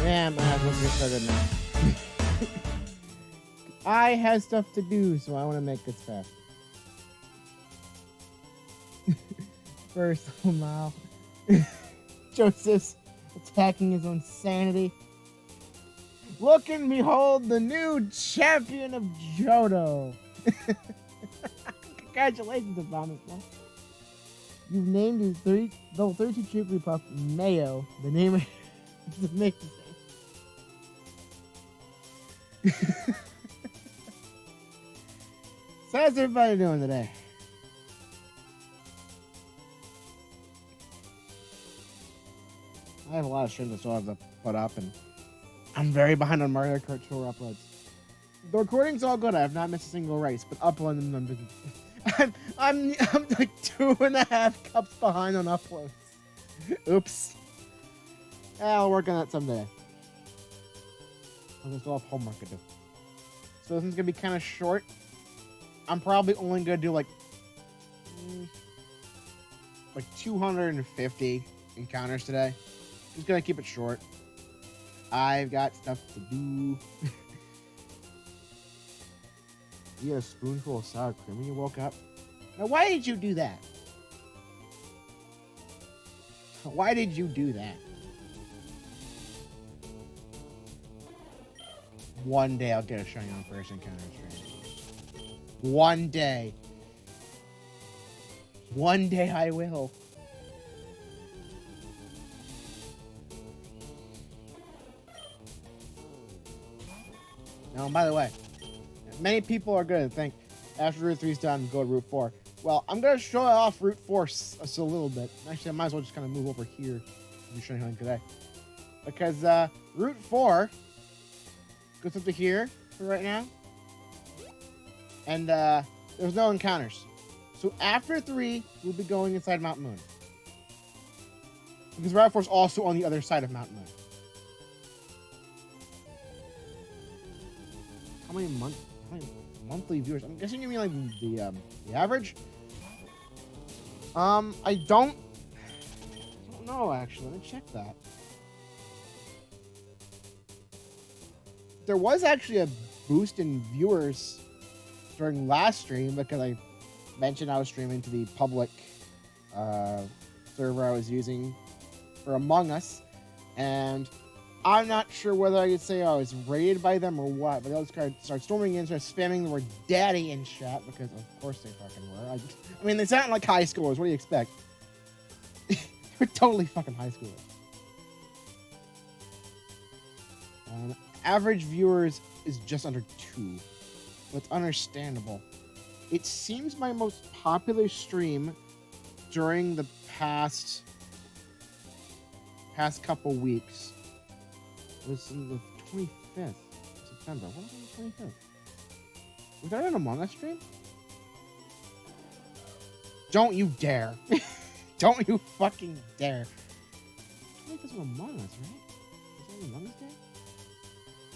Yeah, might as well get started now. I have stuff to do, so I want to make this fast. First, oh wow. Joseph's attacking his own sanity. Look and behold the new champion of Johto. Congratulations, Obama. You've named your level 32 Jigglypuff Mayo. The name is amazing. So how's everybody doing today? I have a lot of shit that I still have to put up, and I'm very behind on Mario Kart Tour uploads. The recording's all good. I have not missed a single race, but uploading them, I'm like 2.5 cups behind on uploads. Oops. I'll work on that someday. I still have homework to do. So this one's gonna be kind of short. I'm probably only gonna do like 250 encounters today. Just gonna keep it short. I've got stuff to do. You had a spoonful of sour cream when you woke up? Now, why did you do that? Why did you do that? One day I'll get a shiny on first encounter stream. One day. One day I will. Now, by the way, many people are going to think after Route 3 is done, go to Route 4. Well, I'm going to show off Route 4 a little bit. Actually, I might as well just kind of move over here and be showing you today. Because Route 4 goes up to here for right now. And there's no encounters. So after 3, we'll be going inside Mount Moon. Because Route 4 is also on the other side of Mount Moon. How many monthly viewers? I'm guessing you mean like the average. I don't know actually. Let me check that. There was actually a boost in viewers during last stream because I mentioned I was streaming to the public server I was using for Among Us, and I'm not sure whether I could say I was raided by them or what, but those guys started storming in, started spamming the word daddy in chat, because of course they fucking were. I mean, they sound like high schoolers. What do you expect? They're totally fucking high schoolers. Average viewers is just under 2. It's understandable. It seems my most popular stream during the past couple weeks was on the 25th of September. What was on the 25th? Was that an Among Us stream? Don't you dare. Don't you fucking dare. 25th was Among Us, right? Was that an Among Us day?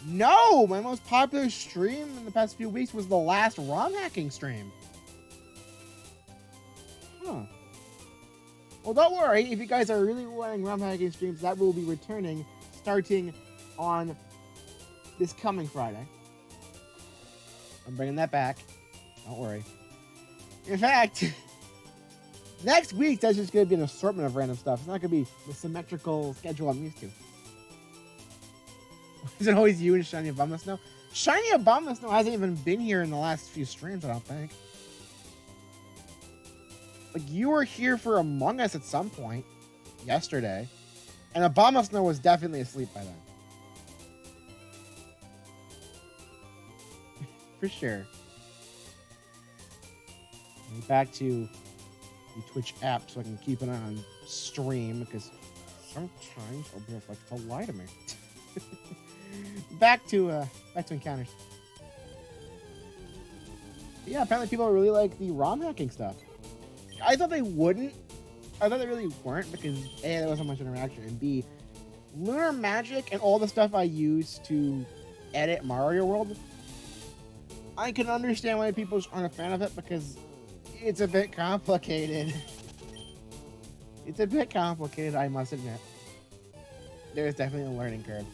No! My most popular stream in the past few weeks was the last ROM hacking stream. Huh. Well, don't worry. If you guys are really wanting ROM hacking streams, that will be returning starting on this coming Friday. I'm bringing that back. Don't worry. In fact, next week, that's just going to be an assortment of random stuff. It's not going to be the symmetrical schedule I'm used to. Is it always you and Shiny Obama Snow? Shiny Obama Snow hasn't even been here in the last few streams, I don't think. Like, you were here for Among Us at some point yesterday, and Obama Snow was definitely asleep by then. For sure. Back to the Twitch app so I can keep an eye on stream, because sometimes OBS likes to lie to me. Back to encounters. Yeah, apparently people really like the ROM hacking stuff. I thought they wouldn't. I thought they really weren't, because A, there wasn't much interaction, and B, Lunar Magic and all the stuff I use to edit Mario World, I can understand why people aren't a fan of it, because it's a bit complicated. It's a bit complicated, I must admit. There's definitely a learning curve.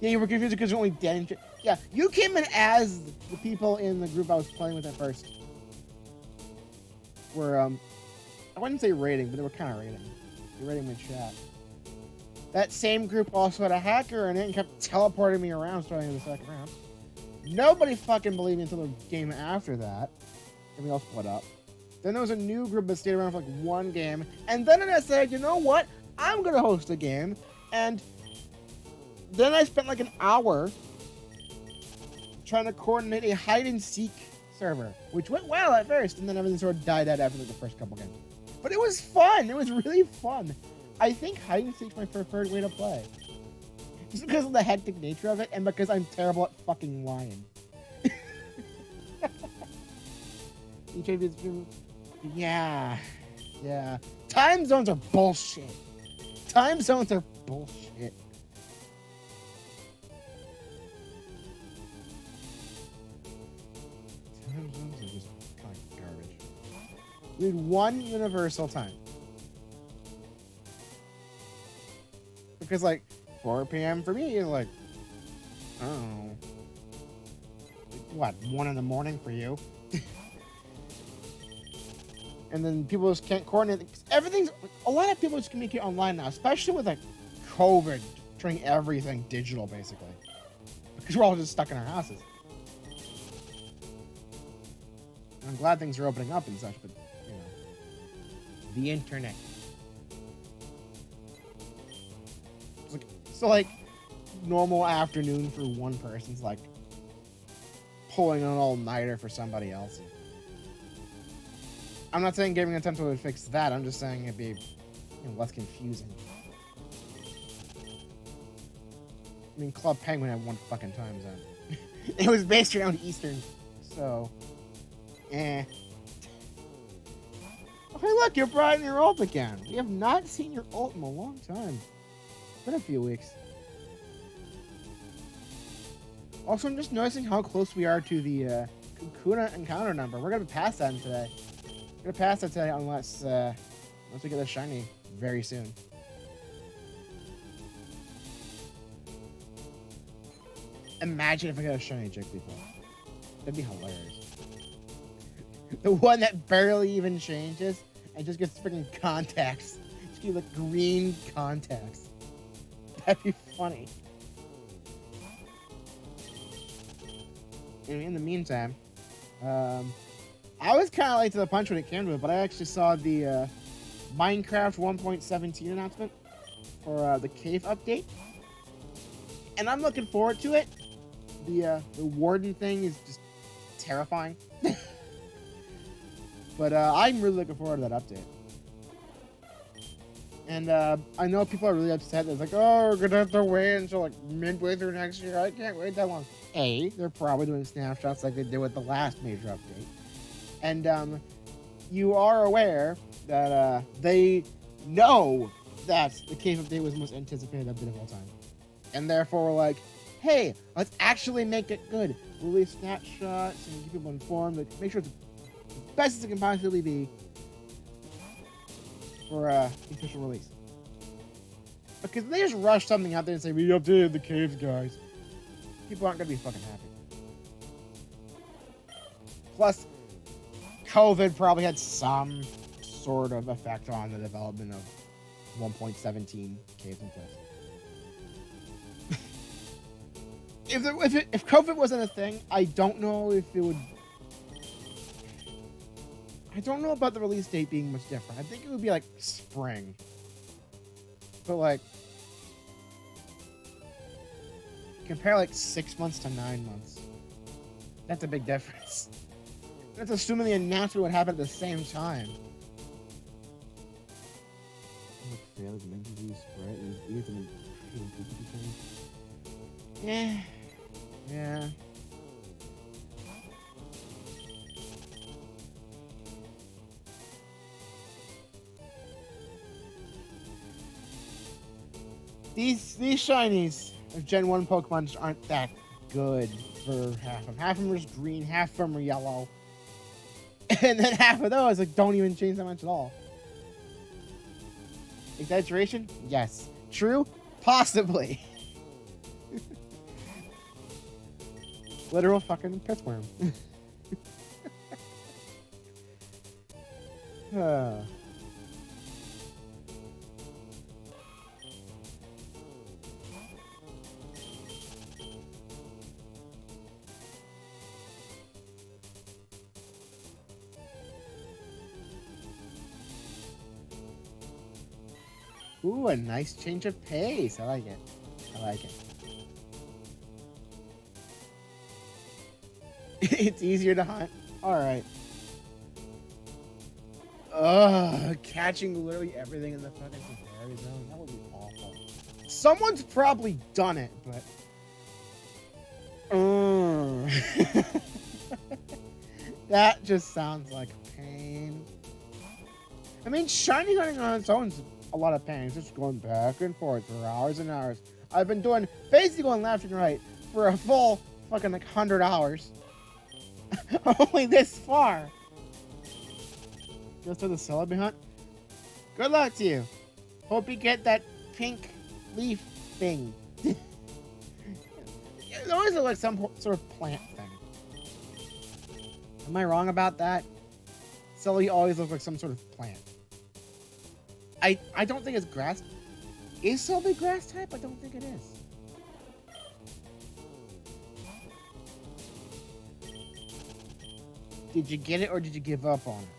Yeah, you were confused because only Dan and yeah, you came in as the people in the group I was playing with at first. Were I wouldn't say raiding, but they were kind of raiding. They were raiding my chat. That same group also had a hacker in it and kept teleporting me around starting in the second round. Nobody fucking believed me until the game after that. And we all split up. Then there was a new group that stayed around for like one game. And then I said, you know what? I'm going to host a game. And then I spent like an hour trying to coordinate a hide-and-seek server, which went well at first, and then everything sort of died out after like the first couple games. But it was fun. It was really fun. I think hide-and-seek's my preferred way to play. Just because of the hectic nature of it, and because I'm terrible at fucking lying. Yeah. Yeah. Time zones are bullshit. Time zones are bullshit. Time zones are just kind of garbage. We need one universal time. Because, like, 4 p.m. for me is like, I don't know. What, 1 in the morning for you? And then people just can't coordinate. Everything's, a lot of people just communicate online now, especially with like COVID, turning everything digital basically. Because we're all just stuck in our houses. And I'm glad things are opening up and such, but, you know, the internet. So like, normal afternoon for one person's like pulling an all-nighter for somebody else. I'm not saying gaming attempts would fix that. I'm just saying it'd be, you know, less confusing. I mean, Club Penguin had one fucking time zone. It was based around Eastern, so eh. Oh, hey, look, you're brought in your ult again. We have not seen your ult in a long time. It's been a few weeks. Also, I'm just noticing how close we are to the Kakuna encounter number. We're gonna pass that today. We're gonna pass that today unless we get a shiny very soon. Imagine if I got a shiny Jigglypuff. That'd be hilarious. The one that barely even changes and just gets freaking contacts. Just get like green contacts. That'd be funny. In the meantime, I was kind of late to the punch when it came to it, but I actually saw the Minecraft 1.17 announcement for the cave update, and I'm looking forward to it. The warden thing is just terrifying, but I'm really looking forward to that update. And I know people are really upset. It's like, oh, we're gonna have to wait until like midway through next year. I can't wait that long. A, they're probably doing snapshots like they did with the last major update. And you are aware that they know that the cave update was the most anticipated update of all time. And therefore we're like, hey, let's actually make it good. Release snapshots and keep people informed. Like, make sure it's the best as it can possibly be for the official release. Because they just rush something out there and say, we updated the caves, guys. People aren't going to be fucking happy. Plus, COVID probably had some sort of effect on the development of 1.17 caves and cliffs. If COVID wasn't a thing, I don't know if it would... I don't know about the release date being much different. I think it would be like spring. But like... compare like 6 months to 9 months. That's a big difference. That's assuming the announcement would happen at the same time. Yeah. Yeah. These shinies of Gen 1 Pokemon just aren't that good for half of them. Half of them are just green, half of them are yellow. And then half of those like don't even change that much at all. Exaggeration? Yes. True? Possibly. Literal fucking pissworm. Ooh, a nice change of pace. I like it. I like it. It's easier to hunt. Alright. Ugh, catching literally everything in the fucking safari zone. That would be awful. Someone's probably done it, but... That just sounds like pain. I mean, shiny hunting on its own is a lot of pain. It's just going back and forth for hours and hours. I've been doing, basically going left and right for a full fucking like 100 hours. Only this far. Just to the celebi hunt. Good luck to you. Hope you get that pink leaf thing. It always looks like some sort of plant thing. Am I wrong about that? Celebi always looks like some sort of plant. I don't think it's grass. Is celebi grass type? I don't think it is. Did you get it or did you give up on it?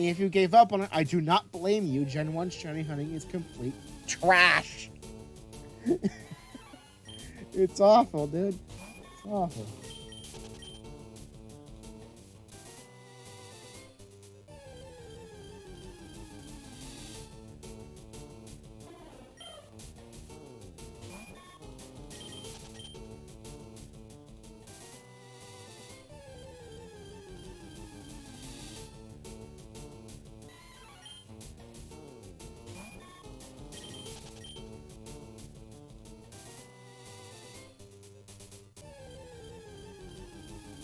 If you gave up on it, I do not blame you. Gen 1 shiny hunting is complete trash. It's awful, dude. It's awful.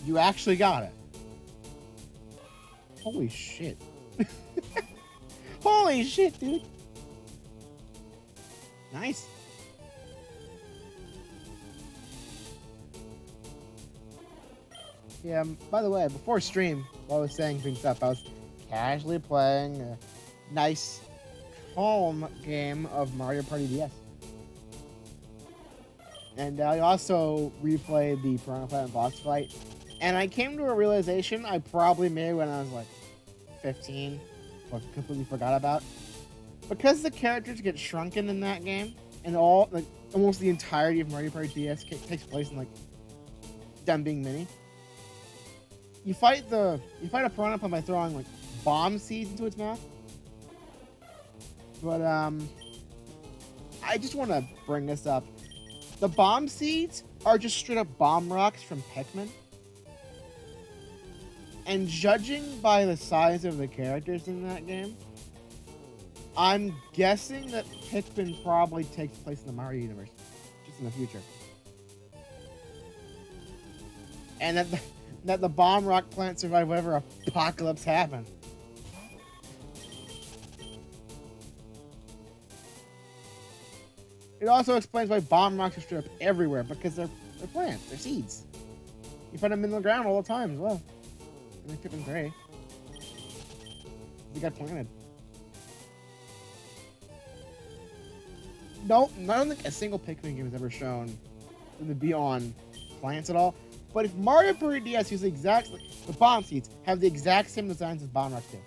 You actually got it. Holy shit. Holy shit, dude. Nice. Yeah, by the way, before stream, while I was setting things up, I was casually playing a nice, calm game of Mario Party DS. And I also replayed the Piranha Plant boss fight. And I came to a realization I probably made when I was like 15, but completely forgot about. Because the characters get shrunken in that game, and all like almost the entirety of Mario Party DS takes place in like them being mini. You fight a piranha plant by throwing like bomb seeds into its mouth. But I just want to bring this up. The bomb seeds are just straight up bomb rocks from Pikmin. And judging by the size of the characters in that game, I'm guessing that Pikmin probably takes place in the Mario universe, just in the future. And that the bomb rock plant survived whatever apocalypse happened. It also explains why bomb rocks are straight up everywhere, because they're plants, they're seeds. You find them in the ground all the time as well. And they Pikmin gray. They got planted. No, I don't think a single Pikmin game has ever shown them to be on plants at all. But if Mario Party DS uses the bomb seeds have the exact same designs as bomb rocks do.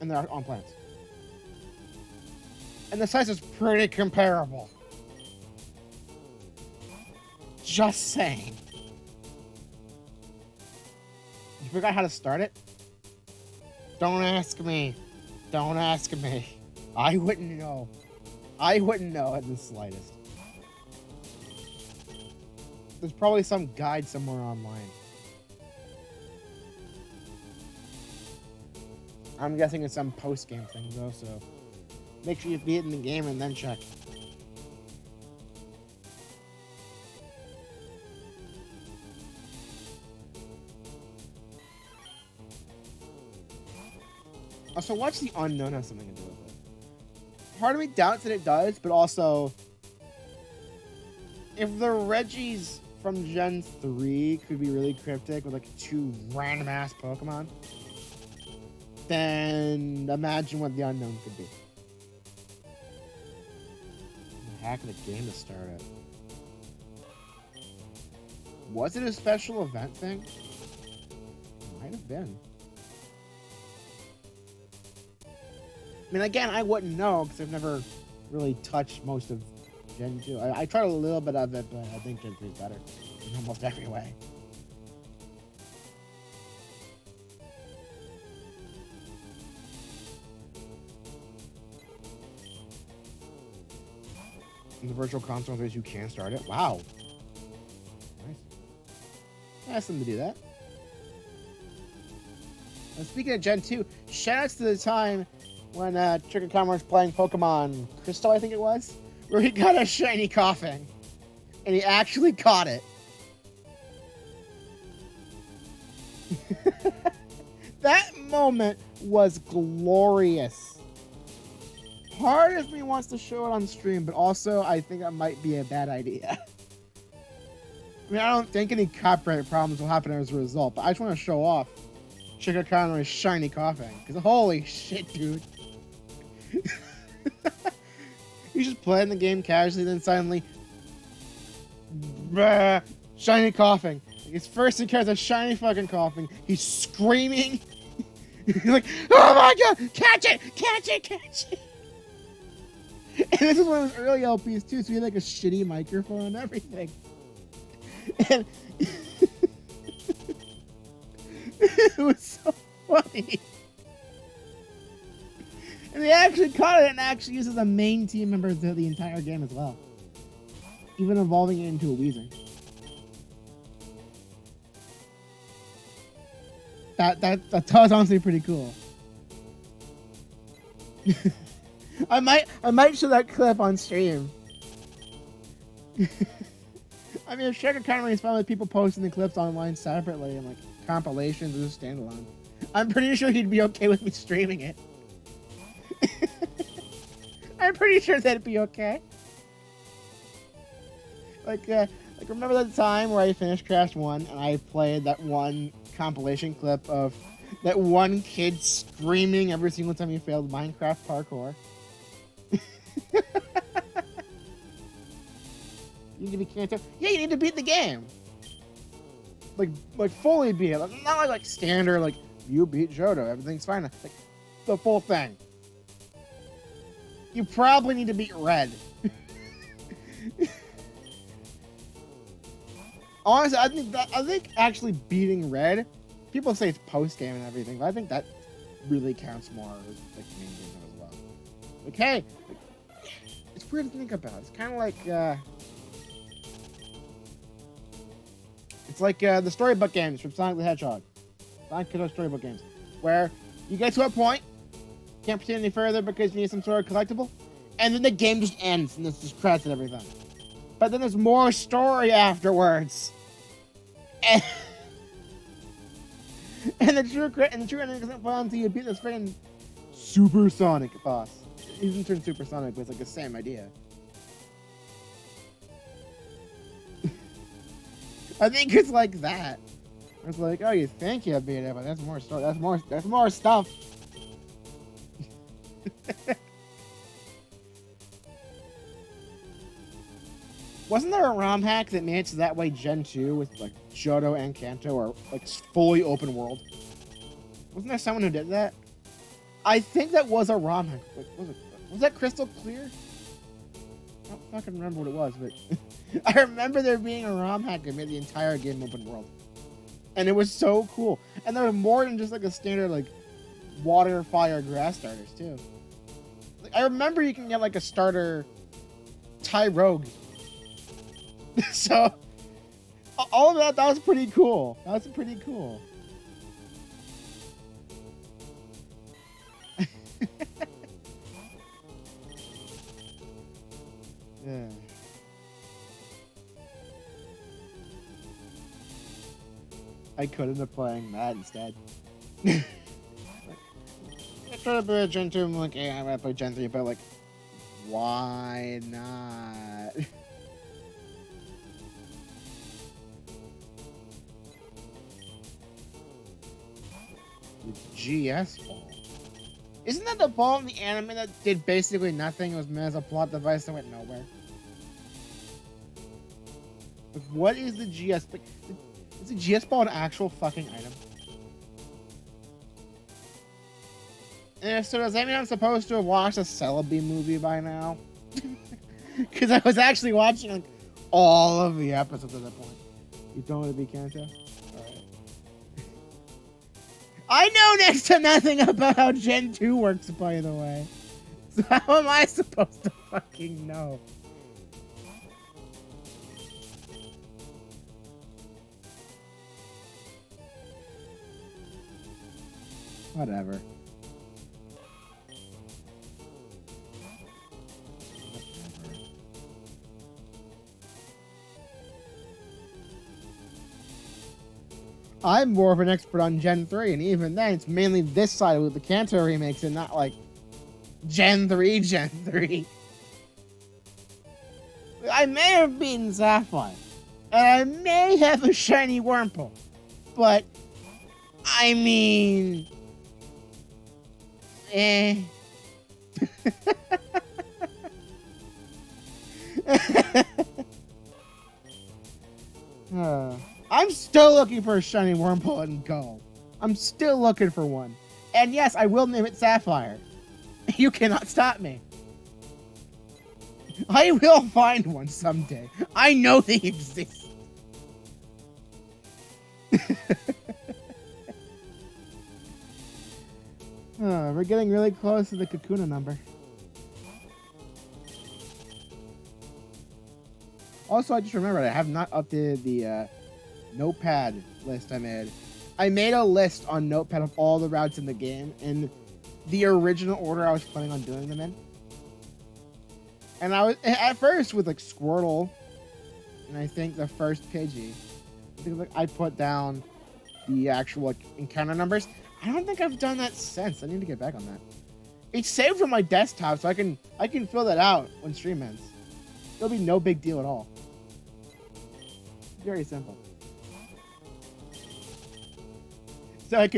And they're on plants. And the size is pretty comparable. Just saying. You forgot how to start it? Don't ask me. Don't ask me. I wouldn't know. I wouldn't know at the slightest. There's probably some guide somewhere online. I'm guessing it's some post-game thing though, so make sure you beat it in the game and then check. Also, watch the unknown have something to do with it. Part of me doubts that it does, but also, if the Reggies from Gen 3 could be really cryptic with like 2 random ass Pokemon, then imagine what the unknown could be. The heck of the game to start it. Was it a special event thing? Might have been. I mean, again, I wouldn't know because I've never really touched most of Gen 2. I tried a little bit of it, but I think Gen 3 is better in almost every way. In the virtual console phase, you can start it. Wow. Nice. I asked them to do that. And speaking of Gen 2, shoutouts to the time when Trigger Kama was playing Pokemon Crystal, I think it was, where he got a shiny coughing. And he actually caught it. That moment was glorious. Part of me wants to show it on stream, but also I think that might be a bad idea. I mean, I don't think any copyright problems will happen as a result, but I just want to show off Trigger Kama's shiny coughing. Because holy shit, dude. He's just playing the game casually, then suddenly, shiny coughing. Like his first encounter, a shiny fucking coughing. He's screaming. He's like, oh my god, catch it, catch it, catch it. And this is one of his early LPs too, so he had like a shitty microphone and everything. And it was so funny. And they actually caught it and actually uses a main team member throughout the entire game as well. Even evolving it into a Weezing. That was honestly pretty cool. I might show that clip on stream. I mean, if Trigger Kama is fine with people posting the clips online separately and like compilations or just standalone, I'm pretty sure he'd be okay with me streaming it. I'm pretty sure that'd be okay. Like remember that time where I finished Crash 1 and I played that one compilation clip of that one kid screaming every single time he failed Minecraft parkour? You need to be cancer. Yeah, you need to beat the game. Like fully beat it. Not like standard, like you beat Johto, everything's fine. Like the full thing. You probably need to beat Red. Honestly, I think actually beating Red, people say it's post game and everything, but I think that really counts more as like main game as well. Okay, it's weird to think about. It's kind of like the storybook games from Sonic the Hedgehog, Sonic Kiddo storybook games, where you get to a point, can't proceed any further because you need some sort of collectible, and then the game just ends and it's just credits and everything. But then there's more story afterwards. And the true ending doesn't fall until you beat this freaking supersonic boss. He doesn't turn supersonic, but it's like the same idea. I think it's like that. It's like, oh, you think you beat it, but that's more story. That's more stuff. Wasn't there a ROM hack that made it so that way Gen 2 with like Johto and Kanto are like fully open world? Wasn't there someone who did that? I think that was a ROM hack. Wait, was that Crystal Clear? I don't fucking remember what it was, but I remember there being a ROM hack that made the entire game open world. And it was so cool. And there was more than just like a standard like water, fire, grass starters too. Like, I remember you can get like a starter Tyrogue. So all of that was pretty cool. That was pretty cool. Yeah. I could end up playing that instead. I tried to play Gen 2, I'm like, yeah, I'm gonna play Gen 3, but like, why not? The GS ball. Isn't that the ball in the anime that did basically nothing? It was meant as a plot device that went nowhere. But what is the GS? Is the GS ball an actual fucking item? And if so, does that mean I'm supposed to have watched a Celebi movie by now? Because I was actually watching like all of the episodes at that point. You don't want to be Kanto? Alright. I know next to nothing about how Gen 2 works, by the way. So how am I supposed to fucking know? Whatever. I'm more of an expert on Gen 3, and even then, it's mainly this side with the Kanto remakes and not like Gen 3. I may have beaten Sapphire, and I may have a shiny Wurmple, but I mean, I'm still looking for a shiny Wurmple in Go. I'm still looking for one. And yes, I will name it Sapphire. You cannot stop me. I will find one someday. I know they exist. We're getting really close to the Kakuna number. Also, I just remembered I have not updated the notepad list I made. I made a list on notepad of all the routes in the game in the original order I was planning on doing them in. And I was at first with like Squirtle, and I think the first Pidgey. I put down the actual like, encounter numbers. I don't think I've done that since. I need to get back on that. It's saved on my desktop, so I can fill that out when stream ends. It'll be no big deal at all. Very simple. So I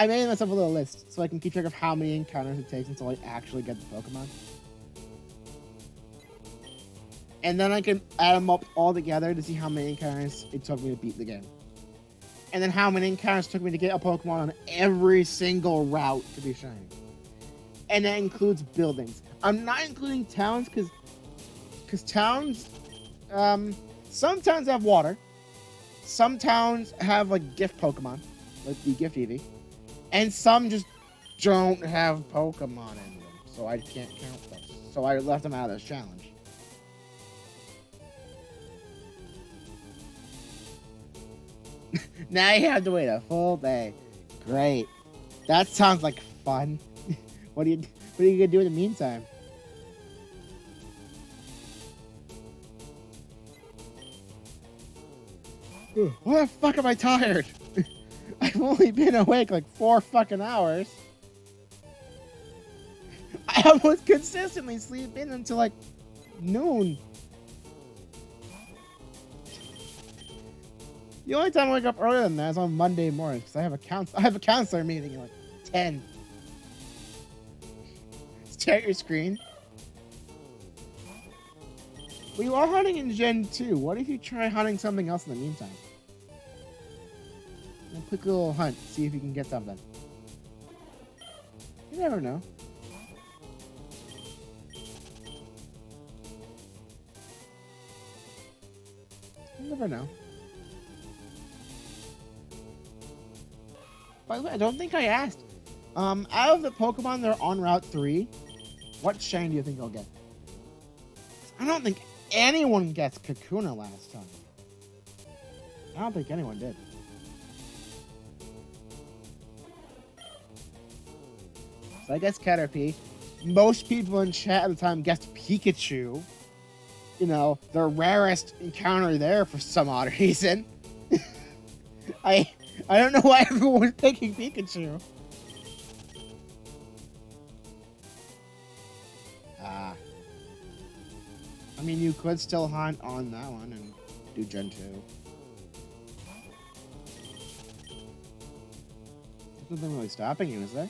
made myself a little list so I can keep track of how many encounters it takes until I actually get the Pokemon. And then I can add them up all together to see how many encounters it took me to beat the game. And then how many encounters it took me to get a Pokemon on every single route to be shiny. And that includes buildings. I'm not including towns because towns, some towns have water. Some towns have like gift Pokemon, like the gift Eevee. And some just don't have Pokemon in them. So I can't count those. So I left them out of this challenge. Now you have to wait a full day. Great. That sounds like fun. What are you gonna do in the meantime? Why the fuck am I tired? I've only been awake like 4 fucking hours. I almost consistently sleep in until like noon. The only time I wake up earlier than that is on Monday mornings because I have a counselor meeting at like 10. Stare at your screen. We are hunting in Gen 2. What if you try hunting something else in the meantime? A quick little hunt, see if you can get something. You never know. You never know. By the way, I don't think I asked. Out of the Pokemon that are on Route 3, what shiny do you think I'll get? I don't think anyone gets Kakuna last time. I don't think anyone did. So I guess Caterpie. Most people in chat at the time guessed Pikachu. You know, the rarest encounter there for some odd reason. I don't know why everyone was picking Pikachu. I mean, you could still hunt on that one and do Gen 2. There's nothing really stopping you, is there?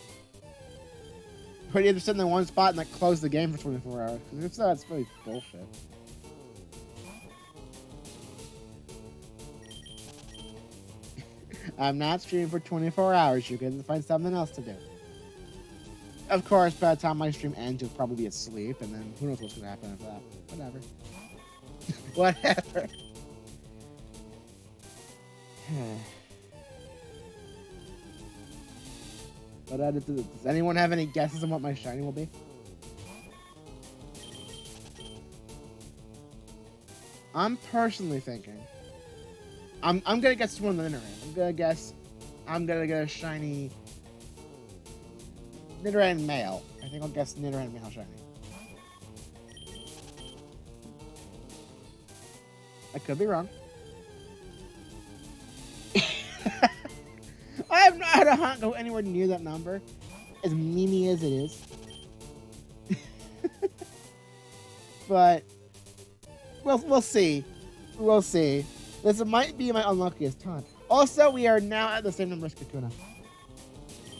Or you have to sit in the one spot and like close the game for 24 hours? Because if so, that's really bullshit. I'm not streaming for 24 hours. You can find something else to do. Of course, by the time my stream ends, you'll probably be asleep, and then who knows what's going to happen after that. Whatever. Whatever. But does anyone have any guesses on what my shiny will be? I'm personally thinking I'm gonna guess one of the Nidoran. I'm gonna get a shiny Nidoran male. I think I'll guess Nidoran male shiny. I could be wrong. I have not had a hunt go anywhere near that number, as memey as it is. But we'll see. We'll see. This might be my unluckiest hunt. Also, we are now at the same number as Kakuna.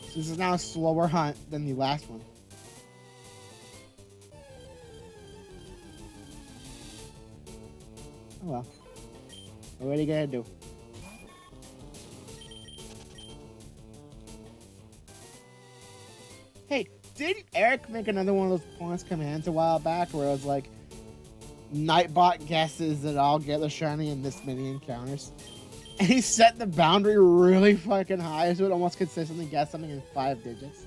So this is now a slower hunt than the last one. Oh well. What are you gonna do? Hey, didn't Eric make another one of those points commands a while back where it was like Nightbot guesses that I'll get the shiny in this many encounters? And he set the boundary really fucking high so it almost consistently gets something in 5 digits.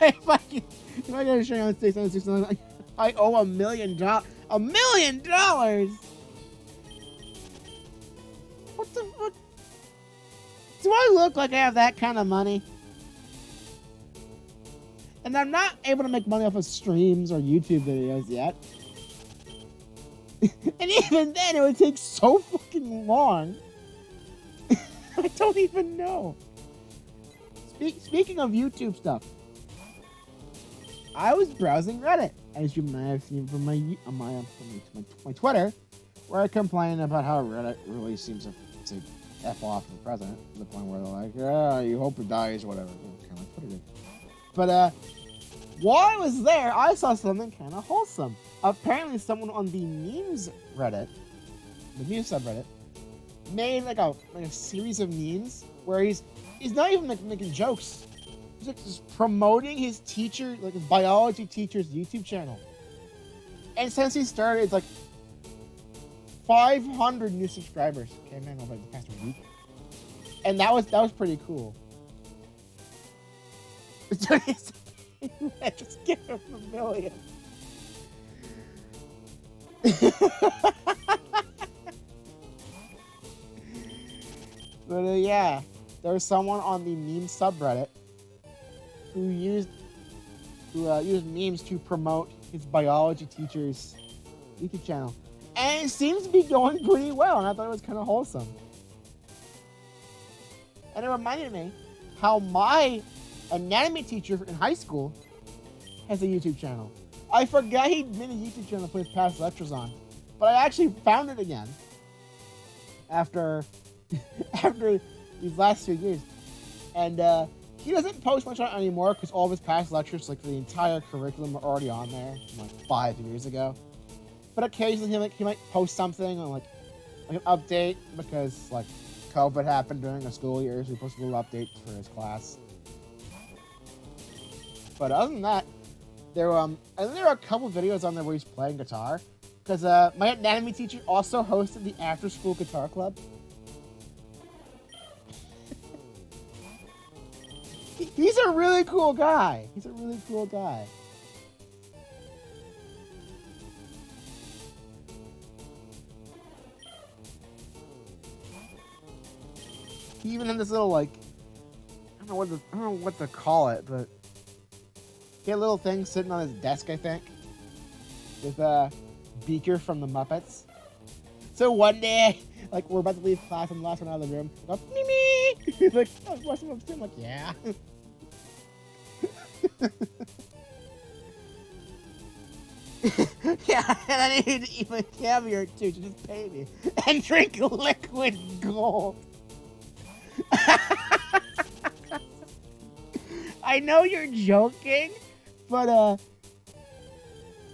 If I get a shiny on 600, I owe $1 million. $1 million? What the fuck? Do I look like I have that kind of money? And I'm not able to make money off of streams or YouTube videos yet. And even then, it would take so fucking long. I don't even know. Speaking of YouTube stuff, I was browsing Reddit, as you may have seen from my Twitter, where I complained about how Reddit really seems to F off the president to the point where they're like, yeah, you hope he dies or whatever. Kind of like Twitter did. But while I was there, I saw something kind of wholesome. Apparently, someone on the memes Reddit, the memes subreddit, made like a series of memes where he's not even making jokes. He's like just promoting his teacher, like his biology teacher's YouTube channel. And since he started, it's like 500 new subscribers came in over the past week, and that was pretty cool. Just give him $1 million. But yeah, there was someone on the meme subreddit who used memes to promote his biology teacher's YouTube channel. And it seems to be going pretty well, and I thought it was kind of wholesome. And it reminded me how my anatomy teacher in high school has a YouTube channel. I forgot he made a YouTube channel to put his past lectures on, but I actually found it again after these last 2 years. And he doesn't post much on it anymore because all of his past lectures, like the entire curriculum, are already on there from like 5 years ago. But occasionally he might post something on like an update because like COVID happened during the school year, so he posted a little update for his class. But other than that, there were a couple videos on there where he's playing guitar because my anatomy teacher also hosted the after-school guitar club. He's a really cool guy. He even had this little like I don't know what to call it, but he had a little thing sitting on his desk, I think, with a Beaker from the Muppets. So one day, like we're about to leave class, I'm the last one out of the room. I go, me. He's like, oh, you watch the Muppets too? I'm like, yeah. Yeah, and I need to eat my caviar too. So just pay me and drink liquid gold. I know you're joking, but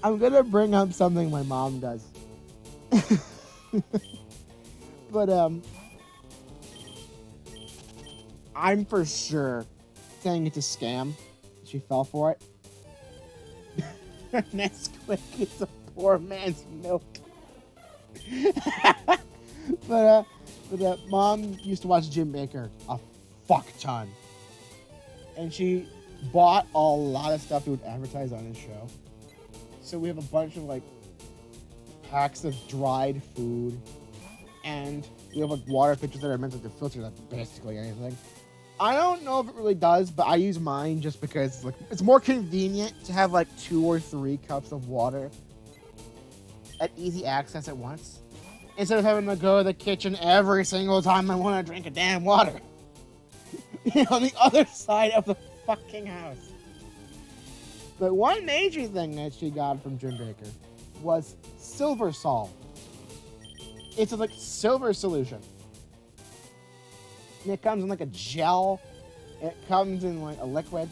I'm gonna bring up something my mom does. But I'm for sure saying it's a scam. She fell for it. Nesquik is a poor man's milk. but Mom used to watch Jim Baker a fuck ton. And she bought a lot of stuff he would advertise on his show. So we have a bunch of like packs of dried food, and we have like water pitchers that are meant to filter like basically anything. I don't know if it really does, but I use mine just because it's more convenient to have like 2 or 3 cups of water at easy access at once, instead of having to go to the kitchen every single time I want to drink a damn water. On the other side of the fucking house. But one major thing that she got from Jim Baker was silver salt. It's a like silver solution. And it comes in like a gel. It comes in like a liquid.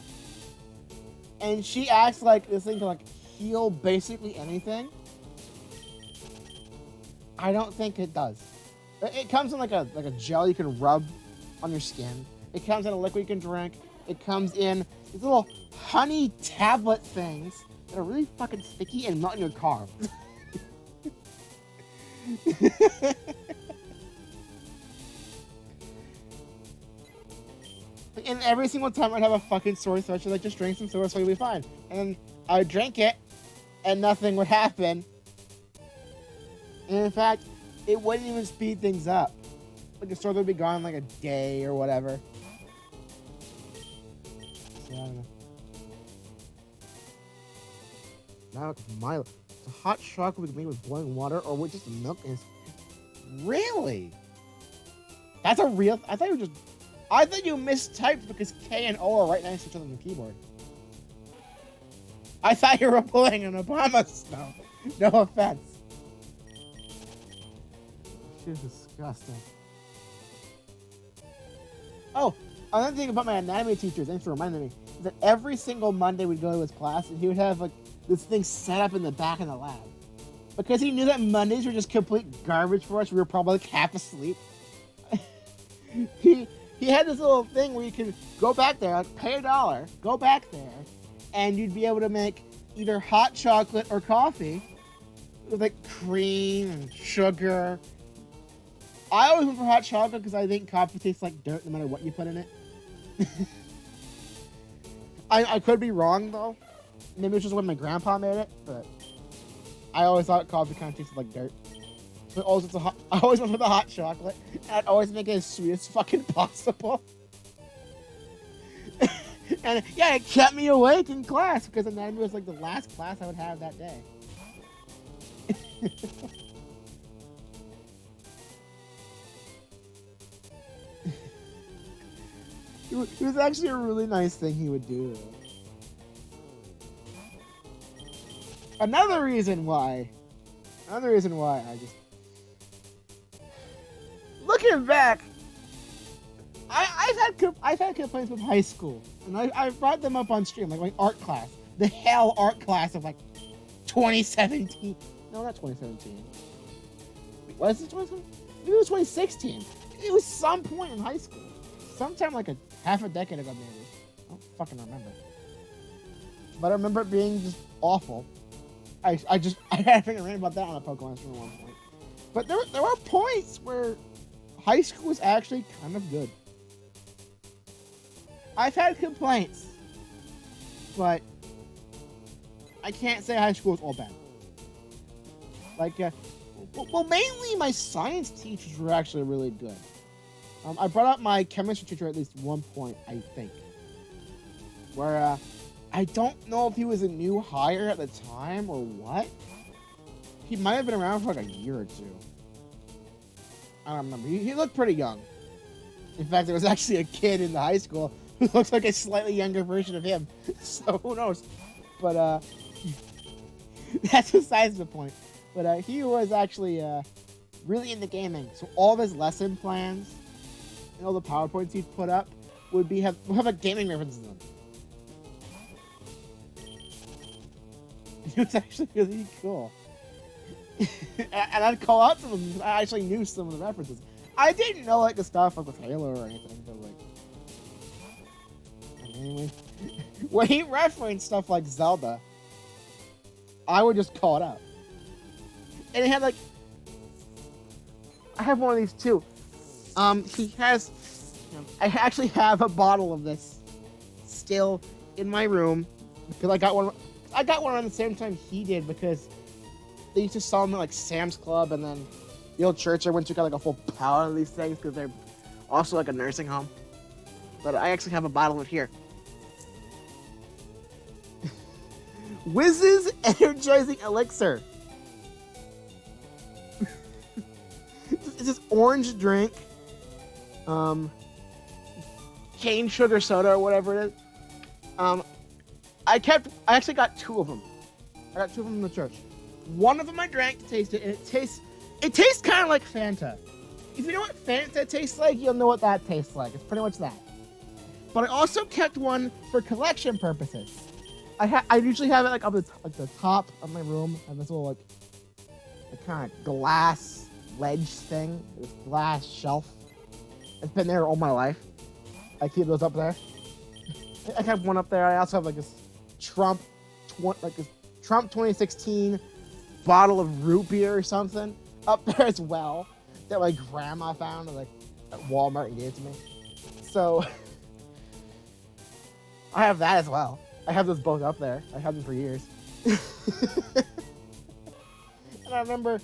And she acts like this thing can like heal basically anything. I don't think it does. It comes in like a gel you can rub on your skin. It comes in a liquid you can drink. It comes in these little honey tablet things that are really fucking sticky and melt in your car. And every single time I'd have a fucking sore throat, she'd like, just drink some sore throat, you'll be fine. And I would drink it, and nothing would happen. And in fact, it wouldn't even speed things up. Like the sore throat would be gone in like a day or whatever. So I don't know. Now it's Milo. The hot chocolate was made with boiling water or with just milk. Really? That's a real. I thought you mistyped because K and O are right next to each other on the keyboard. I thought you were pulling an Obama snow. No offense. Shit is disgusting. Oh, another thing about my anatomy teacher, thanks for reminding me, is that every single Monday we'd go to his class and he would have like this thing set up in the back of the lab. Because he knew that Mondays were just complete garbage for us, we were probably like half asleep. He had this little thing where you could go back there, like pay $1, go back there, and you'd be able to make either hot chocolate or coffee with like cream and sugar. I always went for hot chocolate because I think coffee tastes like dirt no matter what you put in it. I could be wrong though. Maybe it's just when my grandpa made it, but I always thought coffee kind of tasted like dirt. But also I always went for the hot chocolate, and I'd always make it as sweet as fucking possible. And yeah, it kept me awake in class because anatomy was like the last class I would have that day. It was actually a really nice thing he would do. Another reason why I just... Looking back, I've had complaints with high school, and I brought them up on stream, like my art class, the hell art class of like 2017. No, not 2017. Wait, was it 2017? Maybe it was 2016. It was some point in high school, sometime like half a decade ago, maybe. I don't fucking remember. But I remember it being just awful. I had to rant about that on a Pokemon stream at one point. But there were points where high school was actually kind of good. I've had complaints, but I can't say high school was all bad. Like, well, mainly my science teachers were actually really good. I brought up my chemistry teacher at least one point, I think, where I don't know if he was a new hire at the time or what. He might have been around for like a year or two. I don't remember. He looked pretty young. In fact, there was actually a kid in the high school who looks like a slightly younger version of him. So who knows? But That's besides the point. But he was actually really into gaming. So all of his lesson plans and all the PowerPoints he'd put up would have a gaming reference in them. It was actually really cool. And I'd call out some of them. I actually knew some of the references. I didn't know like the stuff like with Halo or anything, but like anyway, when he referenced stuff like Zelda, I would just call it out. And it had like, I have one of these too. He has, I actually have a bottle of this still in my room because I got one around the same time he did because they used to sell them at like Sam's Club, and then the old church I went to got like a full pallet of these things because they're also like a nursing home. But I actually have a bottle of it here. Whizz's Energizing Elixir. It's this orange drink. Cane sugar soda or whatever it is. I actually got 2 of them. I got 2 of them in the church. One of them I drank to taste it, and it tastes kind of like Fanta. If you know what Fanta tastes like, you'll know what that tastes like. It's pretty much that. But I also kept one for collection purposes. I usually have it like up the top of my room. I have this little like kind of glass ledge thing, this glass shelf. It's been there all my life. I keep those up there. I have one up there. I also have like this Trump 2016 bottle of root beer or something up there as well that my grandma found at Walmart and gave it to me. So I have that as well. I have those both up there. I have them for years. And I remember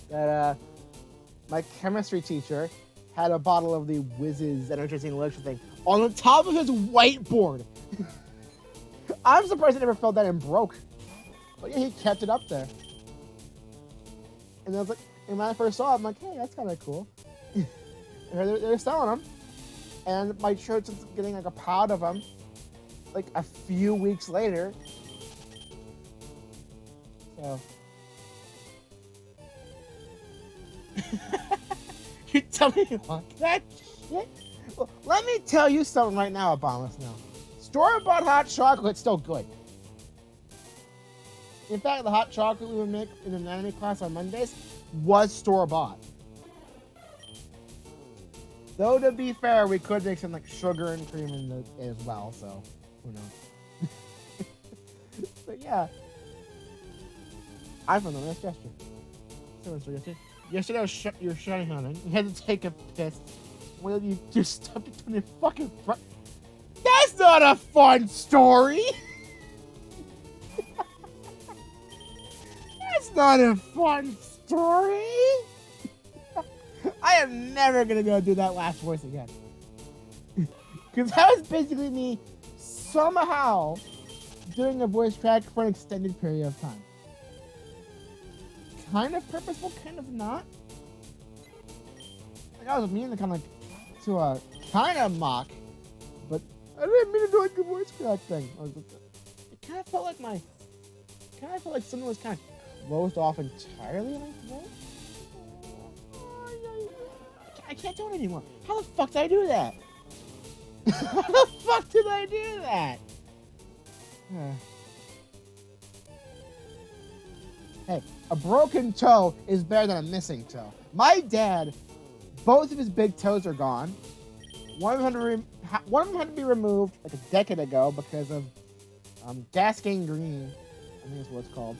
that my chemistry teacher had a bottle of the Whizz's Energizing Elixir thing on the top of his whiteboard. I'm surprised it never fell down and broke. But yeah, he kept it up there. And I was like, and when I first saw it, I'm like, hey, that's kind of cool. They're selling them. And my church is getting like a pound of them like a few weeks later. So. You tell me what that shit? Well, let me tell you something right now, Obama Snow. Store-bought hot chocolate's still good. In fact, the hot chocolate we would make in anatomy class on Mondays was store-bought. Though, to be fair, we could make some like sugar and cream in it as well, so who knows. But yeah. I found a nice gesture. Yesterday you were shiny hunting. You had to take a piss. Well, you just stuffed it in your fucking front. That's not a fun story! That's not a fun story! I am never gonna go do that last voice again. Because that was basically me somehow doing a voice track for an extended period of time. Kind of purposeful, kind of not. Like I was meaning to kind of kind of mock, but I didn't mean to do like the voice crack thing. It kind of felt like something was kind of closed off entirely in my throat. I can't do it anymore. How the fuck did I do that? How the fuck did I do that? Hey, a broken toe is better than a missing toe. My dad, both of his big toes are gone. One of them had to be removed like a decade ago because of gas gangrene. I think that's what it's called.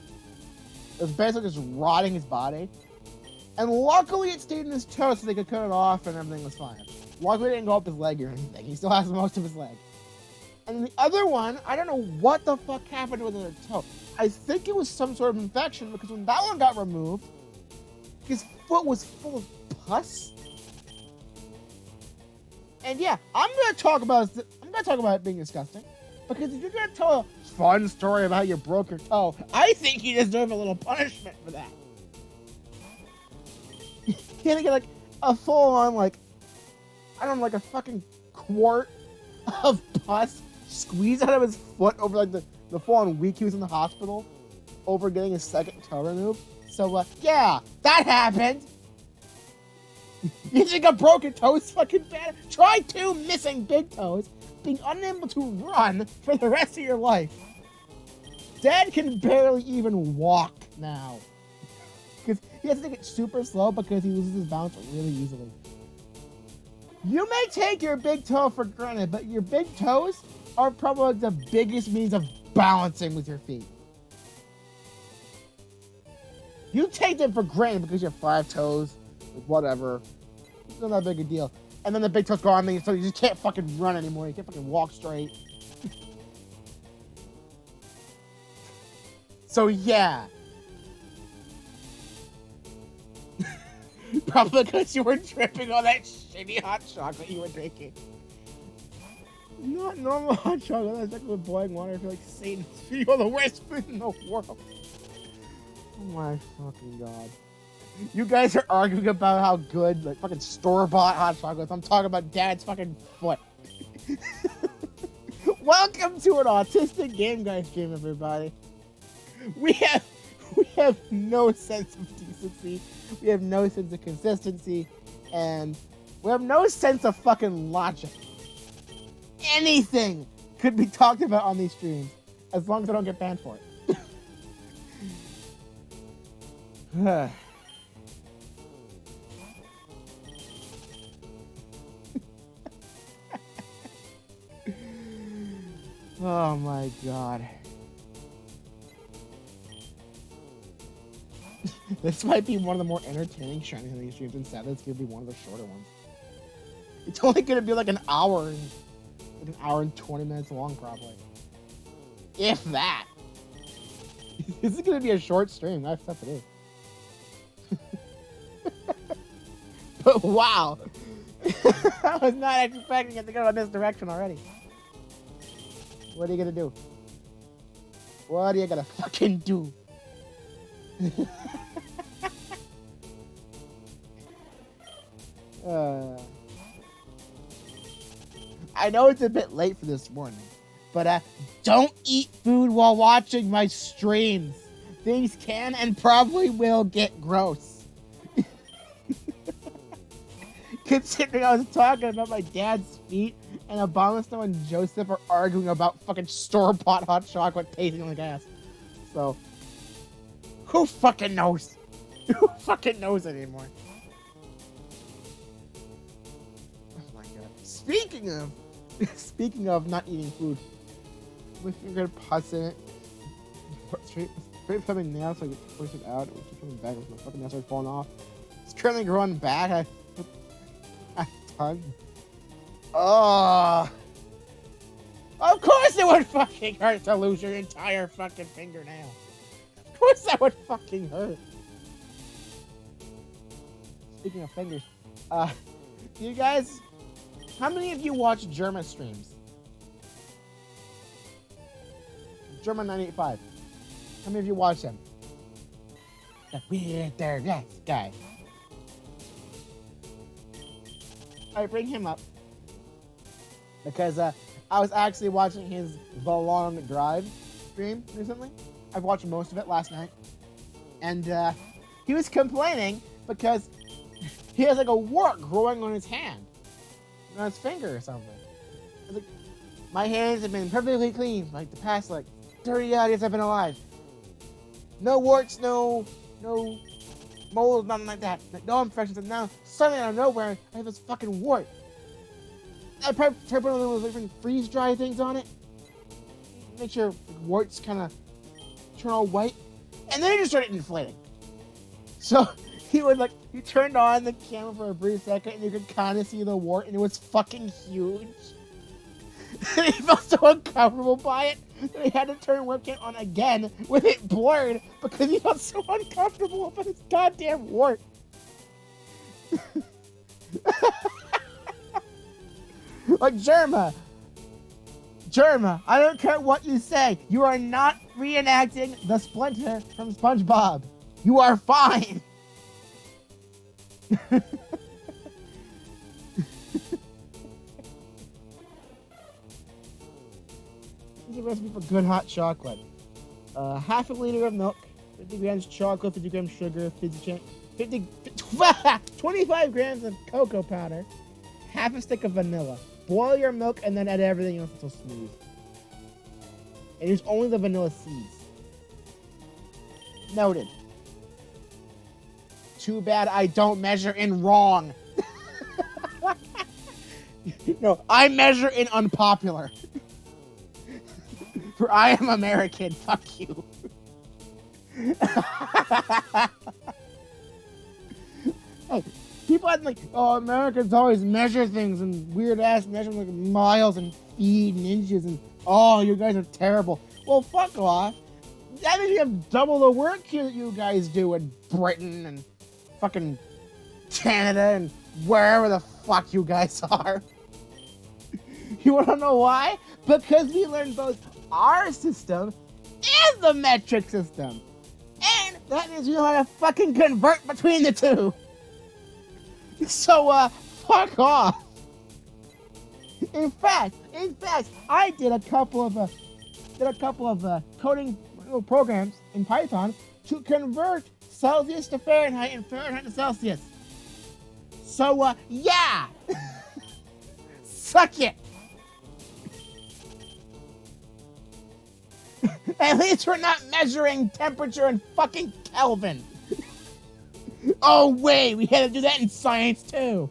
It was basically just rotting his body. And luckily it stayed in his toe so they could cut it off and everything was fine. Luckily it didn't go up his leg or anything. He still has most of his leg. And the other one, I don't know what the fuck happened with the toe. I think it was some sort of infection because when that one got removed, his foot was full of pus. And yeah, I'm gonna talk about it being disgusting. Because if you're gonna tell a fun story about how you broke your toe, I think you deserve a little punishment for that. You can't get like a full on like, I don't know, like a fucking quart of pus squeeze out of his foot over like the full-on week he was in the hospital over getting his second toe removed. So yeah, that happened. You think a broken toe is fucking bad? Try 2 missing big toes, being unable to run for the rest of your life. Dad can barely even walk now. Because he has to take it super slow because he loses his balance really easily. You may take your big toe for granted, but your big toes are probably the biggest means of balancing with your feet. You take them for granted because you have 5 toes, like whatever. It's not that big a deal. And then the big toes go on me, so you just can't fucking run anymore. You can't fucking walk straight. So yeah. Probably because you were dripping on that shitty hot chocolate you were drinking. Not normal hot chocolate. That's like with boiling water. I feel like Satan's food. You're the worst food in the world. Oh my fucking god. You guys are arguing about how good, like, fucking store-bought hot chocolate. I'm talking about Dad's fucking foot. Welcome to an Autistic Game Guy stream, everybody. We have no sense of decency. We have no sense of consistency. And we have no sense of fucking logic. Anything could be talked about on these streams, as long as I don't get banned for it. Oh my god. This might be one of the more entertaining shiny on these streams, and sadly it's gonna be one of the shorter ones. It's only gonna be like an hour and 20 minutes long, probably. If that. This is gonna be a short stream. I have stuff to do. But wow. I was not expecting it to go in this direction already. What are you gonna do? What are you gonna fucking do? I know it's a bit late for this morning, but don't eat food while watching my streams. Things can and probably will get gross. Considering I was talking about my dad's feet and Abomasnow and Joseph are arguing about fucking store-bought hot chocolate tasting like ass. So, who fucking knows? Who fucking knows anymore? Oh my god. Speaking of not eating food, my finger pus in it. Straight from my nail so I can push it out. It was just coming back with my fucking nail started falling off. It's currently growing back. Oh, of course it would fucking hurt to lose your entire fucking fingernail. Of course that would fucking hurt. Speaking of fingers, you guys, how many of you watch Germa streams? Germa 985. How many of you watch them? The weird third guy. I bring him up because I was actually watching his The Long Drive stream recently. I've watched most of it last night, and he was complaining because he has like a wart growing on his hand, on his finger or something. I was like, my hands have been perfectly clean for like the past like 30 odd years I've been alive. No warts, no moles, nothing like that. Like, no infections, and now suddenly out of nowhere, I have this fucking wart. I probably put one of those different freeze-dry things on it. Make sure warts kind of turn all white. And then it just started inflating. So he turned on the camera for a brief second, and you could kind of see the wart, and it was fucking huge. And he felt so uncomfortable by it that he had to turn webcam on again with it blurred because he felt so uncomfortable about his goddamn wart. Like, Germa, I don't care what you say. You are not reenacting the Splinter from SpongeBob. You are fine. This is a recipe for good hot chocolate. Half a liter of milk, 50 grams chocolate, 50 grams sugar, 25 grams of cocoa powder, half a stick of vanilla. Boil your milk and then add everything else until smooth. And use only the vanilla seeds. Noted. Too bad I don't measure in wrong. No, I measure in unpopular. For I am American. Fuck you. Hey, people act like, oh, Americans always measure things in weird ass measurements like miles and feet and inches and oh, you guys are terrible. Well, fuck off. That means you have double the work here that you guys do in Britain and fucking Canada and wherever the fuck you guys are. You wanna know why? Because we learned both our system and the metric system. And that means we know how to fucking convert between the two. So, fuck off. In fact, I did a couple of coding programs in Python to convert Celsius to Fahrenheit and Fahrenheit to Celsius. So, yeah. Suck it. At least we're not measuring temperature in fucking Kelvin. Oh, wait, we had to do that in science, too.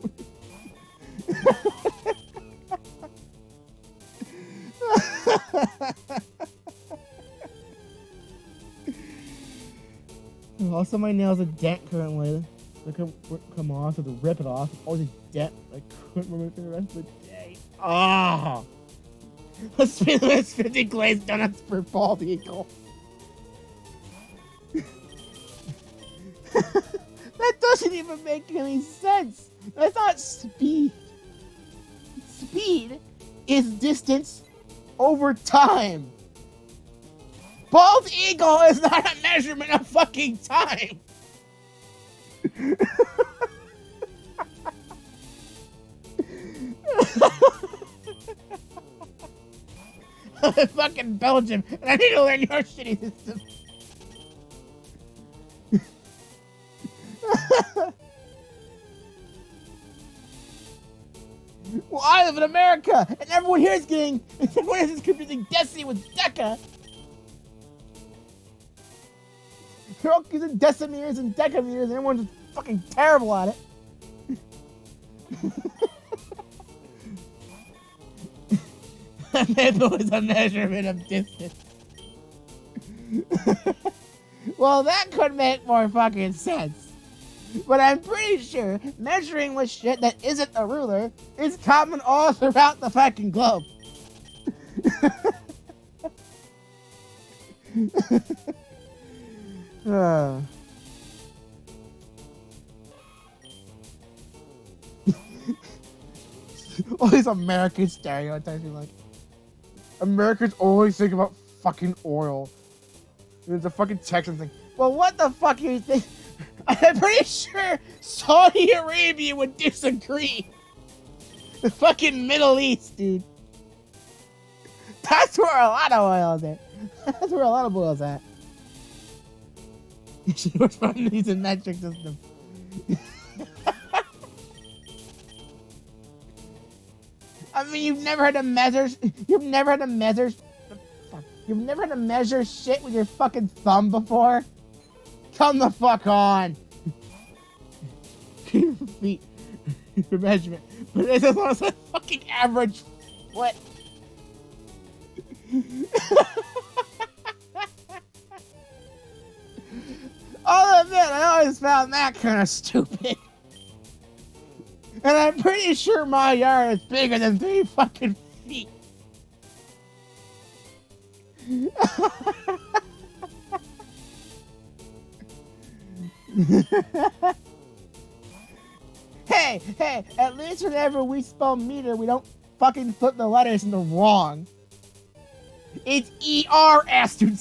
Also, my nail's a dent currently. They come off, so to rip it off. Always a dent. I couldn't remember for the rest of the day. Ah! Let's 50 glazed donuts per bald eagle. That doesn't even make any sense. That's not speed. Speed is distance over time. Bald eagle is not a measurement of fucking time. I'm in fucking Belgium, and I need to learn your shitty system. Well, I live in America, and everyone here is confusing Deci with Deca. They're all using decimeters and decameters, and everyone's just fucking terrible at it. A method is a measurement of distance. Well, that could make more fucking sense. But I'm pretty sure measuring with shit that isn't a ruler is common all throughout the fucking globe. All these American stereotypes are like, Americans always think about fucking oil. And it's a fucking Texan thing. Well, what the fuck do you think? I'm pretty sure Saudi Arabia would disagree. The fucking Middle East, dude. That's where a lot of oil is at. That's where a lot of oil is at. We're trying to use a metric system. I mean, you've never had to measure shit with your fucking thumb before? Come the fuck on. Feet for measurement. But it's as long as a fucking average foot. I'll admit, I always found that kind of stupid. And I'm pretty sure my yard is bigger than 3 fucking feet. Hey, at least whenever we spell meter, we don't fucking flip the letters into wrong. It's ERS, dude.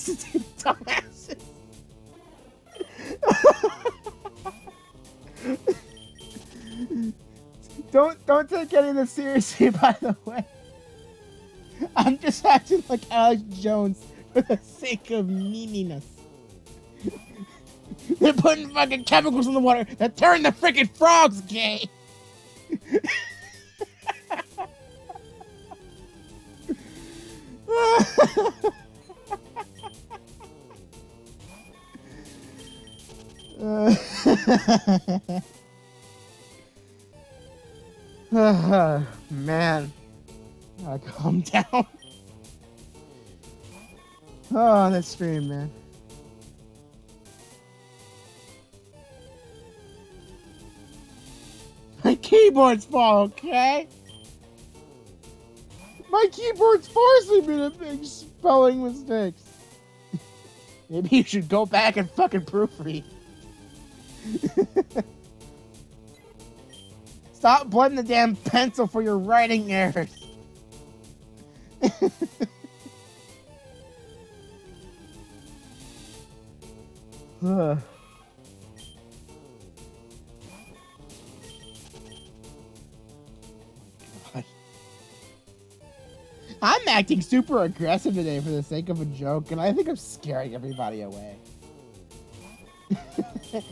Dumbasses. Don't take any of this seriously, by the way. I'm just acting like Alex Jones for the sake of meaniness. They're putting fucking chemicals in the water that turn the freaking frogs gay. Man, gotta calm down. Oh, that stream, man. My keyboard's fault, okay? My keyboard's forcing me to make spelling mistakes. Maybe you should go back and fucking proofread. Stop blaming the damn pencil for your writing errors. God. I'm acting super aggressive today for the sake of a joke, and I think I'm scaring everybody away.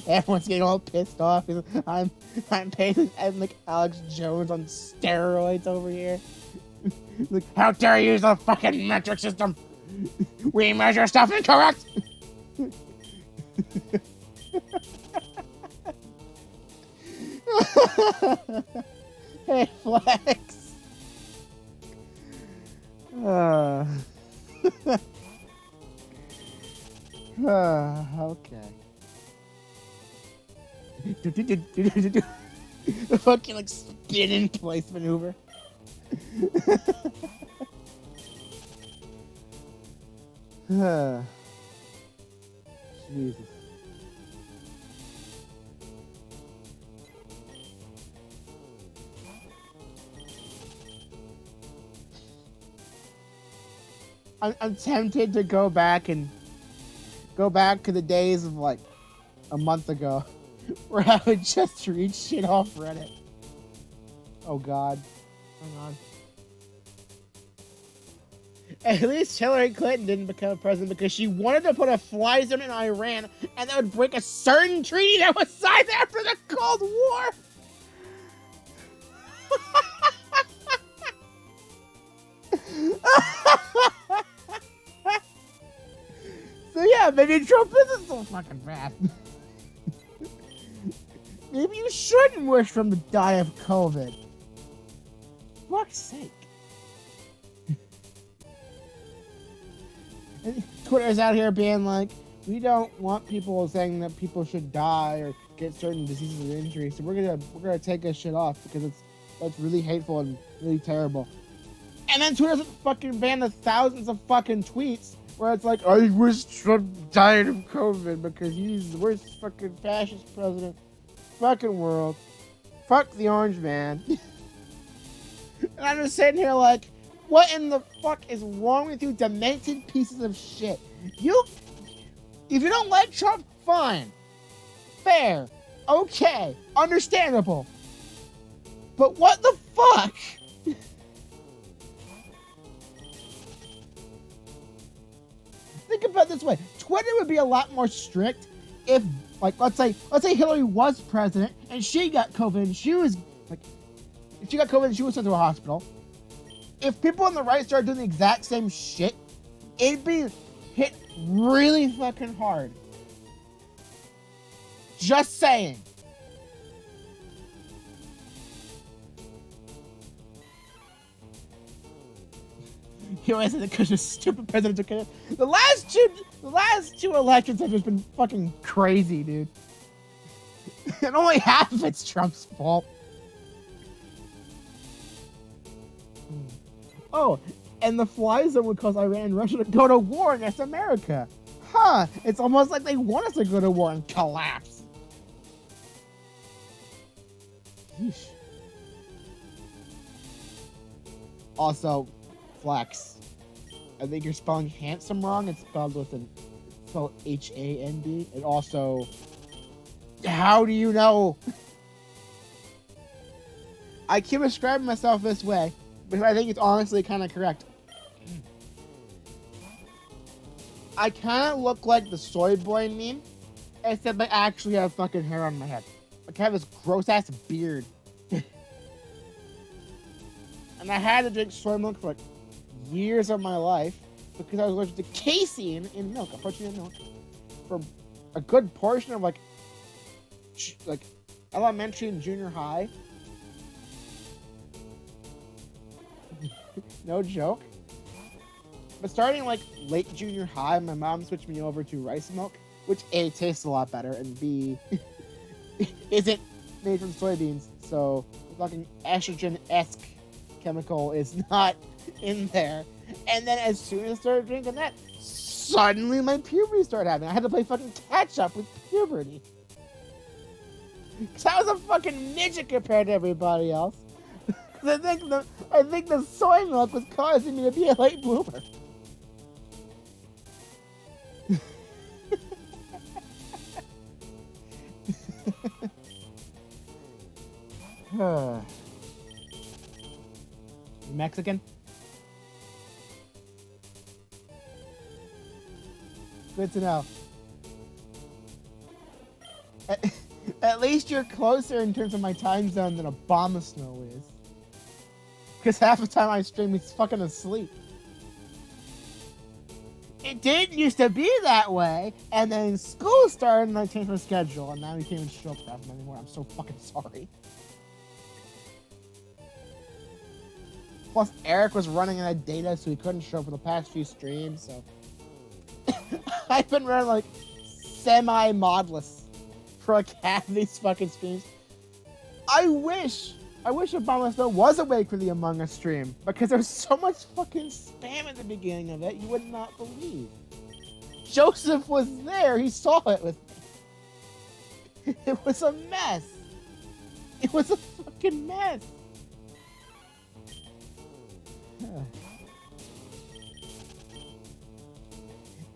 Everyone's getting all pissed off. I'm like Alex Jones on steroids over here. Like, how dare you use the fucking metric system? We measure stuff incorrect. Hey, Flex. Okay. The fucking like spin in place maneuver. Jesus. I'm tempted to go back to the days of like a month ago where I would just read shit off Reddit. Oh God. Hang on. At least Hillary Clinton didn't become president because she wanted to put a fly zone in Iran and that would break a certain treaty that was signed after the Cold War. So yeah, maybe Trump isn't so fucking bad. Maybe you shouldn't wish for him to die of COVID. For fuck's sake. And Twitter's out here being like, we don't want people saying that people should die or get certain diseases or injuries, so we're gonna take this shit off because that's really hateful and really terrible. And then Twitter doesn't fucking ban the thousands of fucking tweets where it's like, I wish Trump died of COVID because he's the worst fucking fascist president fucking world. Fuck the orange man. And I'm just sitting here like, what in the fuck is wrong with you demented pieces of shit? If you don't like Trump, fine. Fair. Okay. Understandable. But what the fuck? Think about it this way. Twitter would be a lot more strict if, like, let's say Hillary was president and she got COVID and she was, like, if she got COVID and she was sent to a hospital. If people on the right started doing the exact same shit, it'd be hit really fucking hard. Just saying. You always said it because the stupid president took it. The last two elections have just been fucking crazy, dude. And only half of it's Trump's fault. Oh, and the fly zone would cause Iran and Russia to go to war against America. Huh, it's almost like they want us to go to war and collapse. Yeesh. Also, Flex, I think you're spelling handsome wrong. It's spelled with an, it's spelled H-A-N-D. And also, how do you know? I keep describing myself this way, because I think it's honestly kind of correct. I kind of look like the soy boy meme, except I actually have fucking hair on my head. Like, I have this gross ass beard. And I had to drink soy milk for like years of my life because I was allergic to casein in milk. I put you in milk for a good portion of like elementary and junior high. No joke. But starting like late junior high, my mom switched me over to rice milk, which A, tastes a lot better, and B, isn't made from soybeans, so the fucking estrogen-esque chemical is not in there. And then as soon as I started drinking that, suddenly my puberty started happening. I had to play fucking catch up with puberty. Cause I was a fucking midget compared to everybody else. Cause I think the soy milk was causing me to be a late bloomer. Mexican? Good to know. At least you're closer in terms of my time zone than Obama Snow is. Because half the time I stream, he's fucking asleep. It didn't used to be that way, and then school started and I changed my schedule, and now he can't even show up for them anymore. I'm so fucking sorry. Plus, Eric was running out of data, so he couldn't show up for the past few streams, so... I've been running, like, semi-modless for, like, half of these fucking streams. I wish Obama Snow was awake for the Among Us stream, because there was so much fucking spam at the beginning of it, you would not believe. Joseph was there, he saw it with me. It was a mess. It was a fucking mess.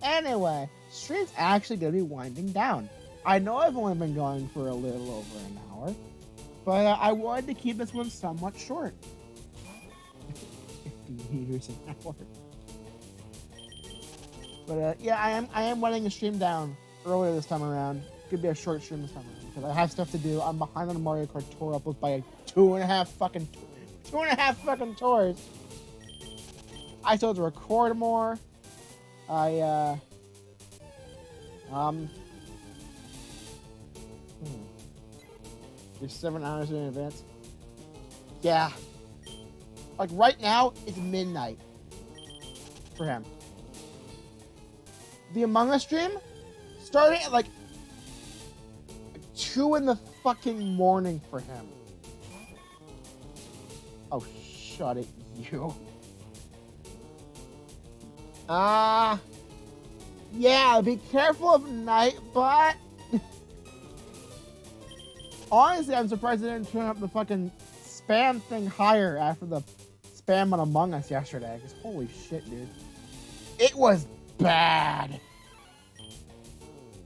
Anyway, stream's actually going to be winding down. I know I've only been going for a little over an hour, but I wanted to keep this one somewhat short. 50 meters an hour. But yeah, I am winding the stream down earlier this time around. Could be a short stream this time around because I have stuff to do. I'm behind on the Mario Kart tour upload by 2.5 fucking tours. I still have to record more. You're 7 hours in advance. Yeah. Like right now, it's midnight for him. The Among Us stream started at like 2 in the fucking morning for him. Oh, shut it, you. Yeah, be careful of Nightbot. Honestly, I'm surprised they didn't turn up the fucking spam thing higher after the spam on Among Us yesterday. Because holy shit, dude. It was bad.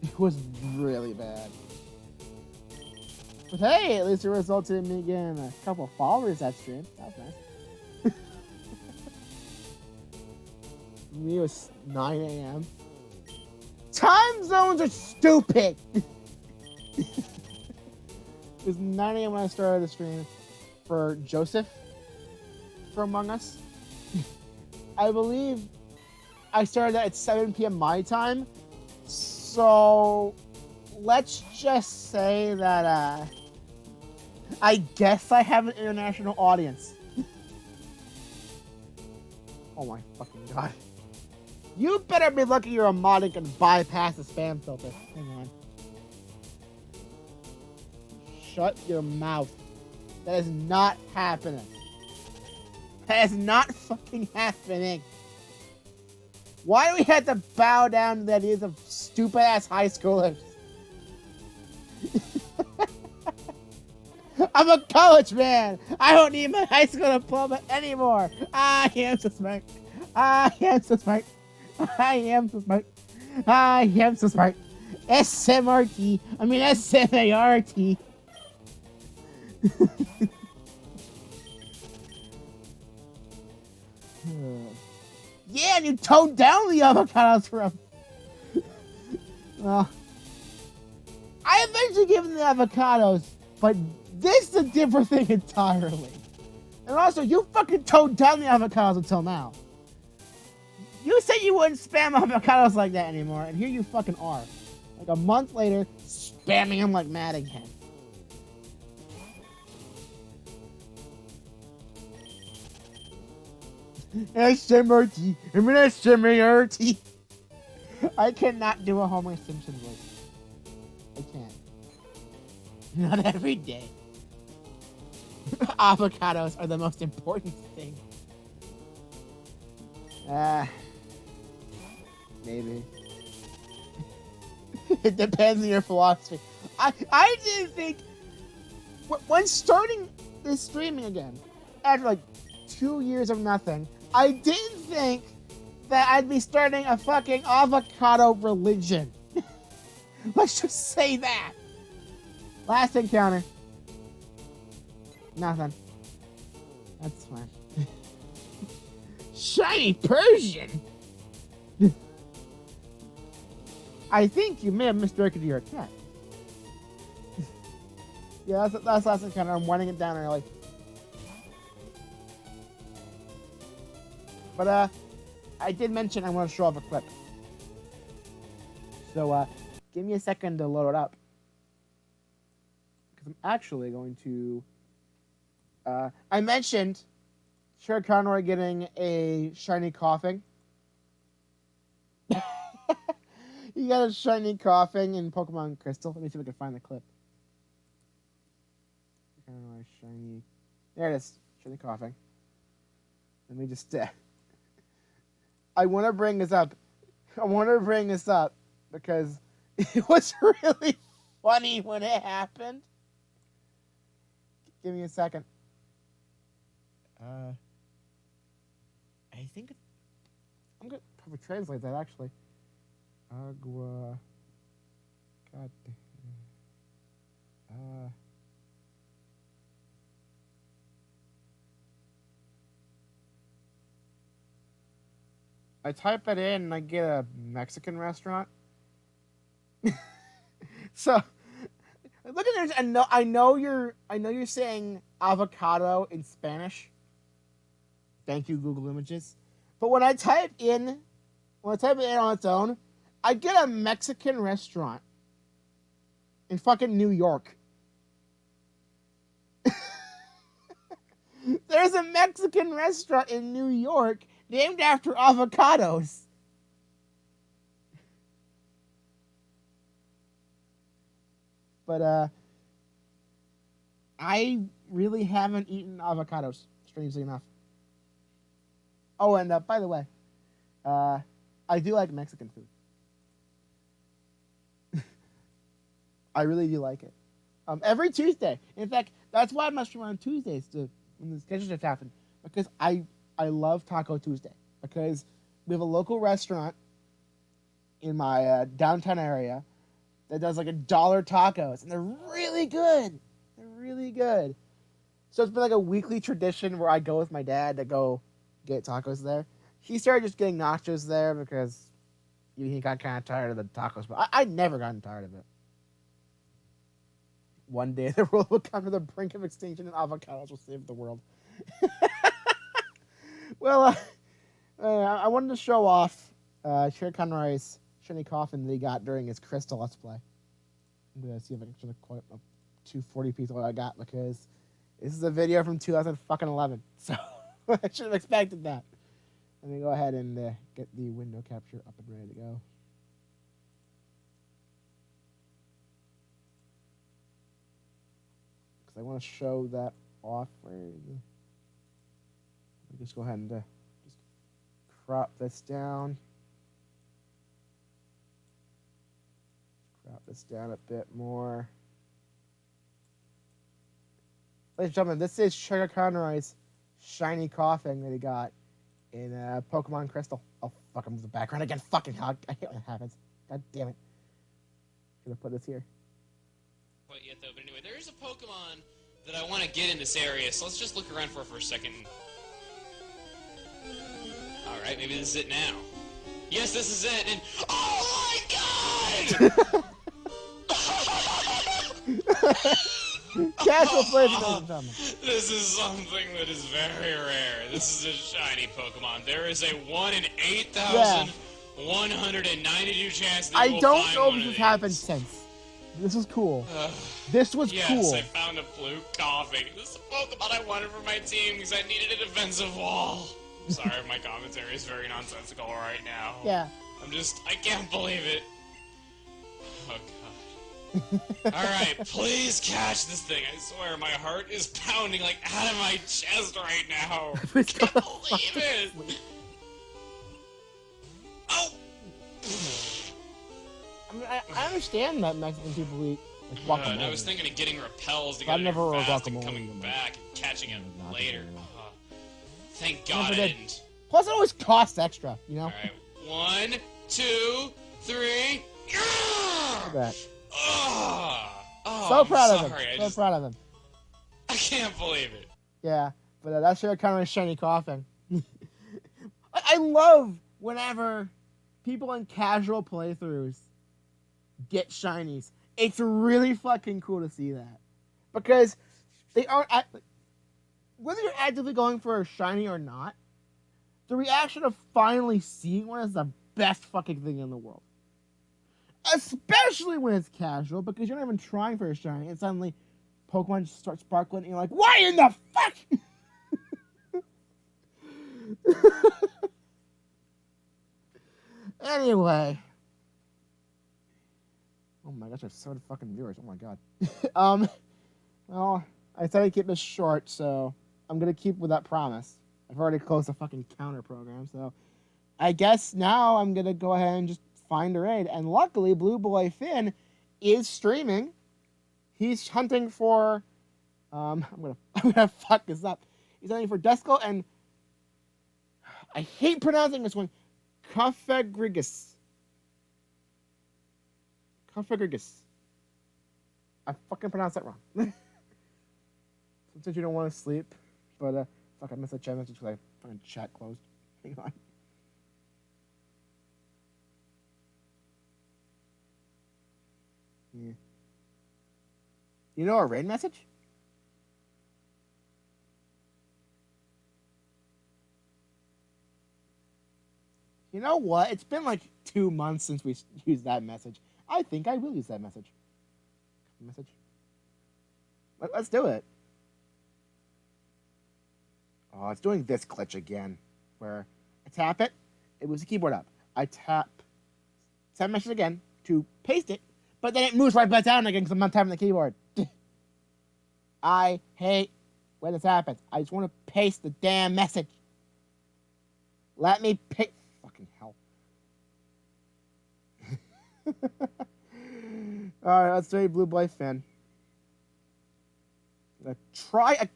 It was really bad. But hey, at least it resulted in me getting a couple of followers that stream. That was nice. Me, it was 9 a.m. Time zones are stupid! It was 9 a.m. when I started the stream for Joseph for Among Us. I believe I started that at 7 p.m. my time. So let's just say that I guess I have an international audience. Oh my fucking god. You better be lucky you're a mod and can bypass the spam filter. Hang on. Shut your mouth. That is not happening. That is not fucking happening. Why do we have to bow down to the ideas of stupid-ass high schoolers? I'm a college man. I don't need my high school diploma anymore. I am so smart. I am so smart. I am so smart. I am so smart. SMRT. I mean SMART. Yeah, and you toned down the avocados for him. Well, I eventually gave him the avocados, but this is a different thing entirely. And also, you fucking toned down the avocados until now. You said you wouldn't spam avocados like that anymore, and here you fucking are. Like a month later, spamming them like mad again. SMRT. I'm an SMRT. I cannot do a Homer Simpson voice. I can't. Not every day. Avocados are the most important thing. Maybe. It depends on your philosophy. I didn't think when starting this streaming again, after like 2 years of nothing, I didn't think that I'd be starting a fucking avocado religion. Let's just say that. Last encounter. Nothing. That's fine. Shiny Persian! I think you may have misdirected your attack. Yeah, that's last encounter. I'm winding it down early. But, I did mention I want to show off a clip. So, give me a second to load it up. Because I'm actually going to... I mentioned Sherry Conroy getting a shiny coughing. He got a shiny coughing in Pokemon Crystal. Let me see if I can find the clip. Conroy shiny... There it is. Shiny coughing. Let me just... I want to bring this up. Because it was really funny when it happened. Give me a second. I think I'm gonna probably translate that actually. Agua. God. I type it in and I get a Mexican restaurant. So look at this. I know you're saying avocado in Spanish. Thank you, Google Images. But when I type it in on its own, I get a Mexican restaurant in fucking New York. There's a Mexican restaurant in New York named after avocados. But, I really haven't eaten avocados, strangely enough. Oh, and by the way, I do like Mexican food. I really do like it. Every Tuesday. In fact, that's why I must stream on Tuesdays when the schedule shifts happen. Because I love Taco Tuesday. Because we have a local restaurant in my downtown area that does like $1 tacos, and they're really good. They're really good. So it's been like a weekly tradition where I go with my dad to go get tacos there. He started just getting nachos there because he got kind of tired of the tacos, but I'd never gotten tired of it. One day the world will come to the brink of extinction and avocados will save the world. Well, I wanted to show off Sherry Conroy's shiny coffin that he got during his Crystal Let's Play. I'm going to see if I can show the quite up 240 piece of what I got, because this is a video from 2011. So I should have expected that. Let me go ahead and get the window capture up and ready to go. Because I want to show that off. Let me just go ahead and just crop this down. Crop this down a bit more. Ladies and gentlemen, this is Sherry Conroy's shiny coughing that he got in Pokemon Crystal. Oh, fuck, I'm moving the background again. Fucking hell. I hate when it happens. God damn it. I'm gonna put this here. Quite yet, though, but anyway, there is a Pokemon that I want to get in this area, so let's just look around for a second. Alright, maybe this is it now. Yes, this is it, and... Oh my god! Casual plays, ladies and gentlemen. This is something that is very rare. This is a shiny Pokemon. There is a 1 in 8,192 chance that you I will don't find know one if of this has happened these. since. This was cool. This was yes, cool. I found a blue coughing. This is a Pokemon I wanted for my team because I needed a defensive wall. Sorry, my commentary is very nonsensical right now. Yeah. I can't believe it. Oh, God. Alright, please catch this thing. I swear, my heart is pounding like out of my chest right now. I can't believe it. Oh! I mean, I understand that Mexican people eat like guacamole. I was thinking of getting repels to I've get never it ordered fast and guacamole coming in my back and catching it Not later. today, no. Thank God I did. didn't. Plus, it always costs extra, you know? Alright, 1, 2, 3. Look at that. Oh, So proud of him. sorry, So proud of him. I can't believe it. Yeah, but that's sure kind of a shiny coughing. I love whenever people in casual playthroughs get shinies. It's really fucking cool to see that. Because they aren't... whether you're actively going for a shiny or not, the reaction of finally seeing one is the best fucking thing in the world. Especially when it's casual, because you're not even trying for a shiny, and suddenly Pokemon just start sparkling, and you're like, why in the fuck? Anyway. Oh my gosh, I have 7 fucking viewers. Oh my god. Well, I said I'd keep this short, so I'm gonna keep with that promise. I've already closed the fucking counter program, so I guess now I'm gonna go ahead and just find a raid. And luckily, Blue Boy Finn is streaming. He's hunting for I'm gonna fuck this up. He's hunting for Duskull and I hate pronouncing this one. Cuffegrigus. I fucking pronounced that wrong. Since you don't want to sleep, but fuck, I missed a chat message because I fucking chat closed. Hang on. Yeah. You know a raid message? You know what? It's been like 2 months since we used that message. I think I will use that message. Let's do it. Oh, it's doing this glitch again. Where I tap it, it moves the keyboard up. I tap send message again to paste it, but then it moves right back down again because I'm not tapping the keyboard. I hate when this happens. I just want to paste the damn message. Let me pick. Fucking hell. Alright, let's do Blue Boy Finn. I'm gonna try.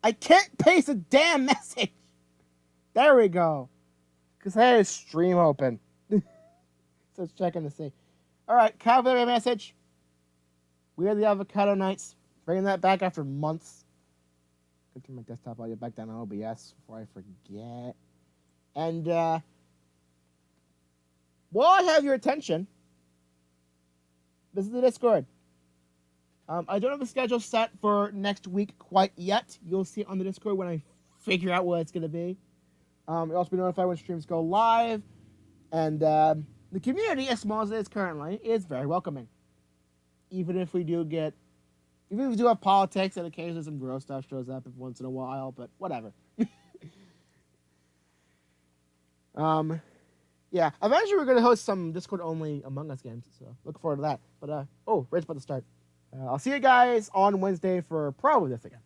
I can't paste a damn message. There we go. Because I had a stream open. So it's checking to see. Alright, cavalry message. We are the Avocado Knights. Bringing that back after months. Go turn my desktop audio back down on OBS before I forget. And, while I have your attention, this is the Discord. I don't have a schedule set for next week quite yet. You'll see it on the Discord when I figure out what it's going to be. You'll also be notified when streams go live. And the community, as small as it is currently, is very welcoming. Even if we do have politics and occasionally some gross stuff shows up every once in a while, but whatever. Yeah, eventually we're going to host some Discord-only Among Us games, so look forward to that. But, raid's about to start. I'll see you guys on Wednesday for probably this again.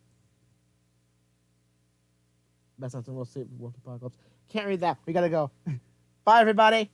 Best answer we'll see. Can't read that. We gotta go. Bye, everybody.